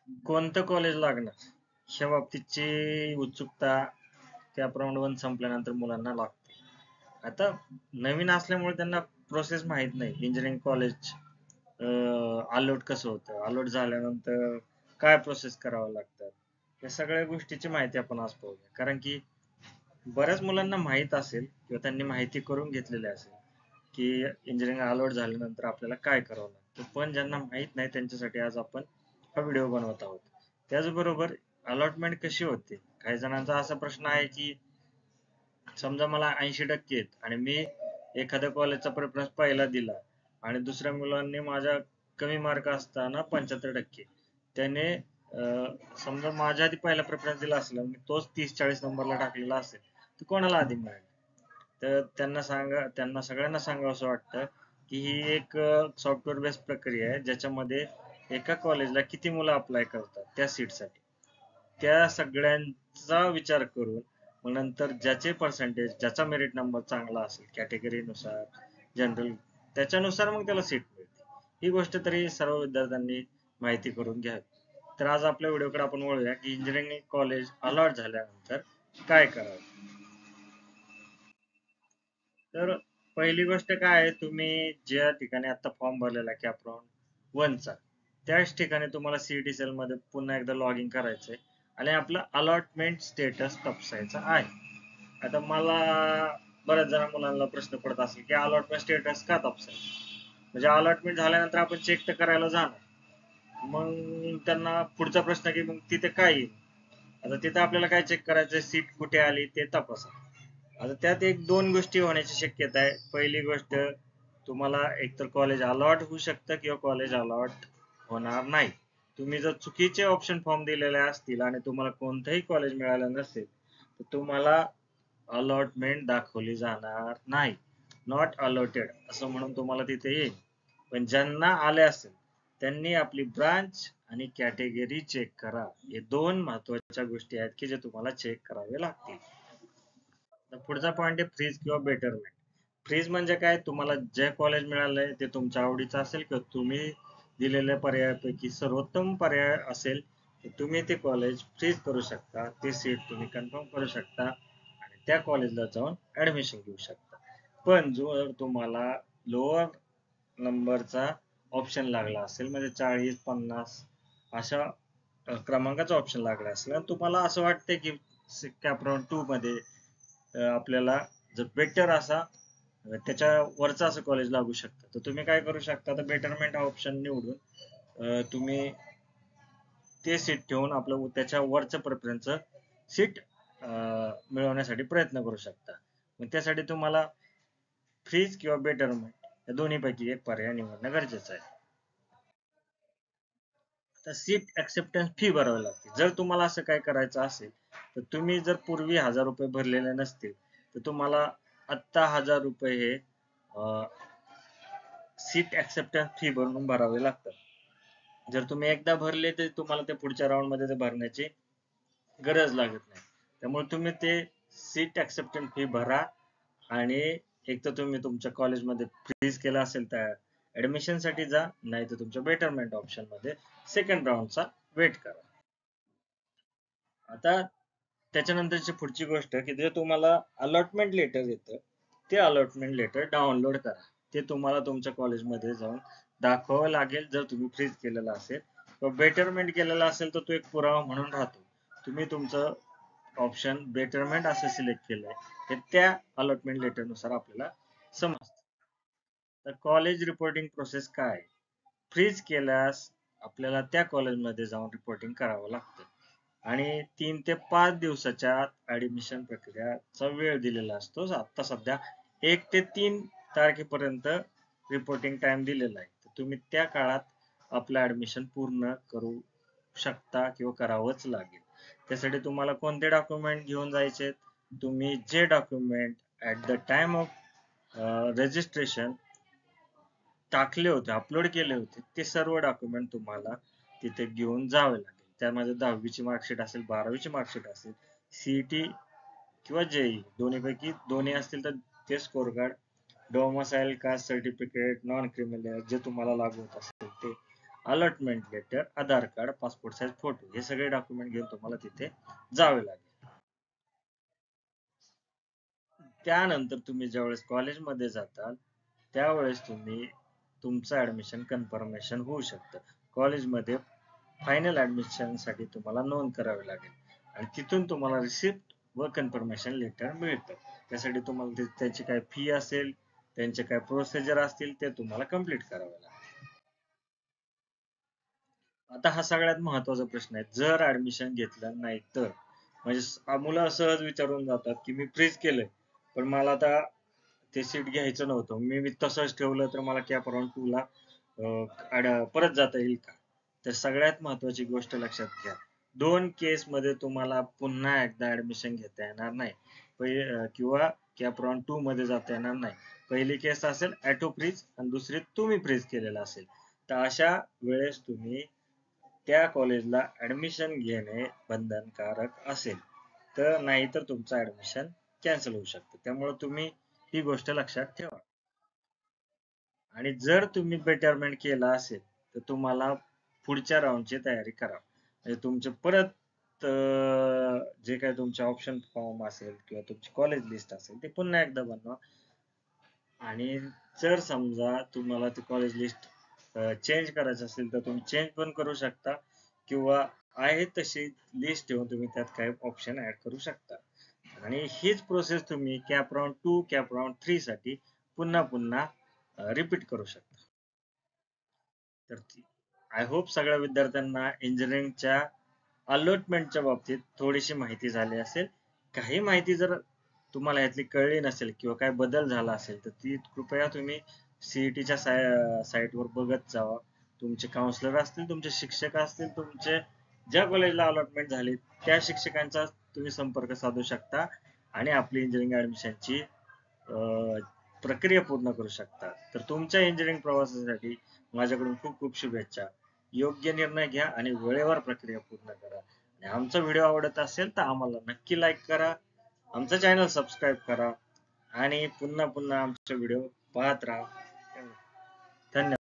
कोणतं कॉलेज लागणार ह्या बाबतीची उत्सुकता कॅप राऊंड 1 संपल्यानंतर मुलांना लागते. आता नवीन असल्यामुळे त्यांना प्रोसेस माहित नाही. इंजिनिअरिंग कॉलेज अलॉट कसं होतं, अलॉट झाल्यानंतर काय प्रोसेस करावं लागतात, या सगळ्या गोष्टीची माहिती आपण आज पाहूया. कारण की बऱ्याच मुलांना माहित असेल किंवा त्यांनी माहिती करून घेतलेली असेल की इंजिनिअरिंग अलॉट झाल्यानंतर आपल्याला काय करावं लागतं, पण ज्यांना माहित नाही त्यांच्यासाठी आज आपण हा व्हिडिओ बनवत आहोत. त्याचबरोबर अलॉटमेंट कशी होते. काही जणांचा असा प्रश्न आहे की समजा मला 80% आहेत आणि मी एखाद्या कॉलेजचा प्रेफरन्स पहिला दिला आणि दुसऱ्या मुलांनी माझ्या कमी मार्क असताना 75%, त्याने समजा माझ्या आधी पहिला प्रेफरन्स दिला असेल मी तोच 30-40 नंबरला टाकलेला असेल तर कोणाला आधी मिळेल. तर त्यांना सगळ्यांना सांगावं वाटतं की ही एक सॉफ्टवेअर बेस्ड प्रक्रिया आहे ज्याच्यामध्ये एका कॉलेजला किती मुलं अप्लाय करतात त्या सीटसाठी, त्या सगळ्यांचा विचार करून मग नंतर ज्याचे पर्सेंटेज, ज्याचा मेरिट नंबर चांगला असेल कॅटेगरीनुसार, जनरल, त्याच्यानुसार मग त्याला सीट मिळते. ही गोष्ट तरी सर्व विद्यार्थ्यांनी माहिती करून घ्यावी. तर आज आपल्या व्हिडिओकडे आपण वळूया की इंजिनिअरिंग कॉलेज अलॉट झाल्यानंतर काय करावे. तर पहिली गोष्ट काय आहे, तुम्ही ज्या ठिकाणी आता फॉर्म भरलेला कॅप राऊंड 1 चा, त्याच ठिकाणी तुम्हाला सीईटी सेल मध्ये पुन्हा एकदा लॉग इन करायचंय आणि आपलं अलॉटमेंट स्टेटस तपासायचं आहे. आता मला बऱ्याच जण मुलांना प्रश्न पडत असेल की अलॉटमेंट स्टेटस का तपासायचं, म्हणजे अलॉटमेंट झाल्यानंतर आपण चेक तर करायला जाणार, मग त्यांना पुढचा प्रश्न की मग तिथे काय येईल. आता तिथे आपल्याला काय चेक करायचं, सीट कुठे आली ते तपासा. आता त्यात एक दोन गोष्टी होण्याची शक्यता आहे. पहिली गोष्ट, तुम्हाला एकतर कॉलेज अलॉट होऊ शकतं किंवा कॉलेज अलॉट होणार नाही. तुम्ही जर चुकीचे ऑप्शन फॉर्म दिलेले असतील आणि तुम्हाला कोणतंही कॉलेज मिळालं नसेल तर तुम्हाला अलॉटमेंट दाखवली जाणार नाही. नॉट अलॉटेड असं म्हणून तुम्हाला तिथे येईल. पण ज्यांना आले असेल त्यांनी आपली ब्रांच आणि कॅटेगरी चेक करा. हे दोन महत्वाच्या गोष्टी आहेत की जे तुम्हाला चेक करावे लागतील. पुढचा पॉइंट आहे फ्रीज किंवा बेटरमेंट. फ्रीज म्हणजे काय, तुम्हाला जे कॉलेज मिळालंय ते तुमच्या आवडीचं असेल किंवा तुम्ही दिलेल्या पर्यायापैकी सर्वोत्तम पर्याय असेल तर तुम्ही ते कॉलेज फ्रीज करू शकता, ते सीट तुम्ही कन्फर्म करू शकता आणि त्या कॉलेजला जाऊन ऍडमिशन घेऊ शकता. पण जर तुम्हाला लोअर नंबरचा ऑप्शन लागला असेल, म्हणजे 40-50 अशा क्रमांकाचा ऑप्शन लागला असेल आणि तुम्हाला असं वाटतंय की कॅप राऊंड 2 मध्ये आपल्याला जर बेटर असा त्याच्या वरचा असं कॉलेज लागू शकतं, तर तुम्ही काय करू शकता, तर बेटरमेंट हा ऑप्शन निवडून तुम्ही ते सीट ठेवून आपलं त्याच्या वरचं प्रेफरन्सचं सीट मिळवण्यासाठी प्रयत्न करू शकता. मग त्यासाठी तुम्हाला फ्रीज किंवा बेटरमेंट या दोन्हीपैकी एक पर्याय निवडणं गरजेचं आहे. तर सीट ऍक्सेप्टन्स फी भरावी लागते. जर तुम्हाला असं काय करायचं असेल तर तुम्ही जर पूर्वी 1000 रुपये भरलेले नसतील तर तुम्हाला आत्ता 1000 रुपये हे सीट ऍक्सेप्टन्स फी भरून भरावे लागतात. जर तुम्ही एकदा भरले तर तुम्हाला ते पुढच्या राऊंड मध्ये ते भरण्याची गरज लागत नाही. त्यामुळे तुम्ही ते सीट ऍक्सेप्टन्स फी भरा आणि एक तर तुम्ही तुमच्या कॉलेजमध्ये फ्रीज केला असेल तर ऍडमिशन साठी जा, नाही तर तुमच्या बेटरमेंट ऑप्शन मध्ये सेकंड राऊंडचा वेट करा. आता त्याच्यानंतरची पुढची गोष्ट की जे तुम्हाला अलॉटमेंट लेटर येतं ते अलॉटमेंट लेटर डाउनलोड करा. ते तुम्हाला तुमच्या कॉलेजमध्ये जाऊन दाखवावं लागेल. जर तुम्ही फ्रीज केलेला असेल किंवा बेटरमेंट केलेला असेल तर तो एक पुरावा म्हणून राहतो. तुम्ही तुमचं ऑप्शन बेटरमेंट असं सिलेक्ट केलंय हे त्या अलॉटमेंट लेटर नुसार आपल्याला समजतं. तर कॉलेज रिपोर्टिंग प्रोसेस काय, फ्रीज केल्यास आपल्याला त्या कॉलेजमध्ये जाऊन रिपोर्टिंग करावं लागतं आणि 3 ते 5 दिवसाच्या ऍडमिशन प्रक्रियाचा वेळ दिलेला असतो. आता सध्या 1 ते 3 तारखेपर्यंत रिपोर्टिंग टाइम दिलेला आहे. तर तुम्ही त्या काळात आपलं ऍडमिशन पूर्ण करू शकता किंवा करावंच लागेल. त्यासाठी तुम्हाला कोणते डॉक्युमेंट घेऊन जायचे, तुम्ही जे document at the time of registration टाकले होते, अपलोड केले होते, ते सर्व डॉक्युमेंट तुम्हाला तिथे घेऊन जावे लागेल. त्यामध्ये 10वीची मार्कशीट असेल, 12वीची मार्कशीट असेल, सीईटी किंवा जेई दोन्हीपैकी दोन्ही असतील तर ते score card, domicile caste certificate, non criminal जे तुम्हाला लागू होत असेल ते, allotment letter, Aadhaar card, passport size photo हे सगळे डॉक्युमेंट घेऊन तुम्हाला तिथे जावे लागेल. त्यानंतर तुम्ही ज्यावेळेस कॉलेजमध्ये जाताल त्यावेळेस तुमचं ऍडमिशन कन्फर्मेशन होऊ शकतं. कॉलेजमध्ये फायनल ऍडमिशन साठी तुम्हाला नोंद करावी लागेल आणि तिथून तुम्हाला रिसिप्ट व कन्फर्मेशन लेटर मिळतं. त्यासाठी तुम्हाला त्याची काय फी असेल, त्यांचे काय प्रोसिजर असतील ते तुम्हाला कम्प्लीट करावे लागेल. आता हा सगळ्यात महत्वाचा प्रश्न आहे, जर ऍडमिशन घेतलं नाही तर, म्हणजे मुलं सहज विचारून जातात की मी फ्रीज केलंय पण मला आता ते सीट घ्यायचं नव्हतं, मी तसंच ठेवलं तर मला कॅप राऊंड 2 ला परत जाता येईल का? तर सगळ्यात महत्वाची गोष्ट लक्षात घ्या, दोन केस मध्ये तुम्हाला पुन्हा एकदा ऍडमिशन घेता येणार नाही, किंवा कॅप राऊंड 2 मध्ये जाता येणार नाही. पहिली केस असेल ऑटो फ्रीज आणि दुसरी तुम्ही फ्रीज केलेला असेल, तर अशा वेळेस तुम्ही त्या कॉलेजला ऍडमिशन घेणे बंधनकारक असेल, तर नाहीतर तुमचं ऍडमिशन कॅन्सल होऊ शकतं. त्यामुळे तुम्ही ही गोष्ट लक्षात ठेवा. आणि जर तुम्ही बेटरमेंट केला असेल तर तुम्हाला पुढच्या राऊंडची तयारी करा, म्हणजे तुमचे परत जे काही तुमचे ऑप्शन फॉर्म असेल किंवा तुमची कॉलेज लिस्ट असेल ते पुन्हा एकदा बनवा. आणि जर समजा तुम्हाला ती कॉलेज लिस्ट चेंज करायचं असेल तर तुम्ही चेंज पण करू शकता, किंवा आहे तशी लिस्ट ठेवून तुम्ही त्यात काही ऑप्शन ऍड करू शकता. आणि हीच प्रोसेस तुम्ही कॅप राऊंड 2 कॅप राऊंड 3 साठी पुन्हा पुन्हा रिपीट करू शकता. तर आय होप सगळ्या विद्यार्थ्यांना इंजिनिअरिंगच्या अलॉटमेंटच्या बाबतीत थोडीशी माहिती झाली असेल. काही माहिती जर तुम्हाला यातली कळली नसेल किंवा काय बदल झाला असेल तर ती कृपया तुम्ही सीईटीच्या साईटवर बघत जावा. तुमचे काउन्सिलर असतील, तुमचे शिक्षक असतील, तुमचे ज्या कॉलेजला अलॉटमेंट झाली त्या शिक्षकांचा तुम्ही संपर्क साधू शकता आणि आपली इंजिनिअरिंग ऍडमिशनची प्रक्रिया पूर्ण करू शकता. तर तुमच्या इंजिनिअरिंग प्रवासासाठी माझ्याकडून खूप खूप शुभेच्छा. योग्य निर्णय घ्या आणि वेळेवर प्रक्रिया पूर्ण करा. आणि आमचा व्हिडिओ आवडत असेल तर आम्हाला नक्की लाईक करा, आमचं चॅनल सबस्क्राईब करा आणि पुन्हा पुन्हा आमचे व्हिडिओ पाहत राहा. धन्यवाद.